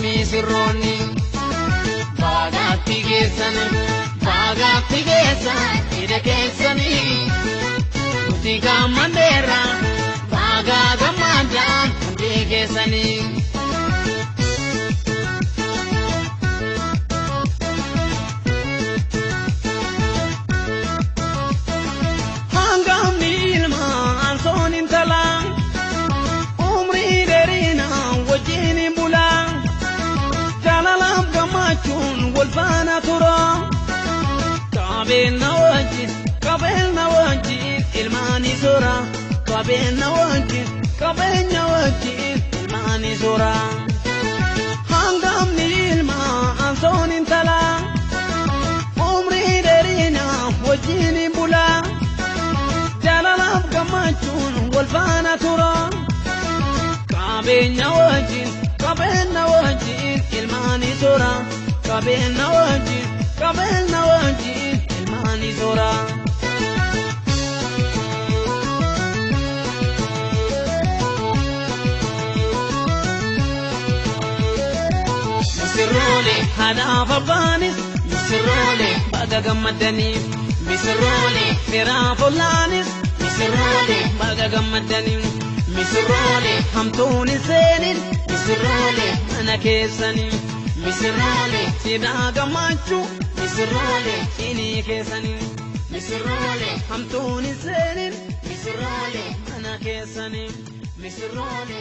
misirroonni baagaatti geessan ida keessanii nuti gammadeera baagaa gammadaan hundi keessanii. Hangamni ilmaan soon intalaa umrii dheerinaa wajjin bulaa jaalalaaf gammachuun wal faana tura qabeenya wajjin ilmaani soora qabeenya wajjin ilmaani soora. Hangamni ilmaan soon intalaa umrii dheerinaa wajjin bulaa jaalalaaf gammachuun wal faana tura qabeenya wajjin ilmaani soora qabeenya wajjin ilmaani soora. Misirroole haadhaaf abbaanis misirroole baga gammadaniif misirroole firaaf ollaanis misirroole baga gammadaniif misirroole hamtuun hin seenin misirroole mana keessanii misirroole sidaa gammachuu misirroole siinii keessanii misirroole hamtuun hin seenin misirroole mana keessanii misirroole.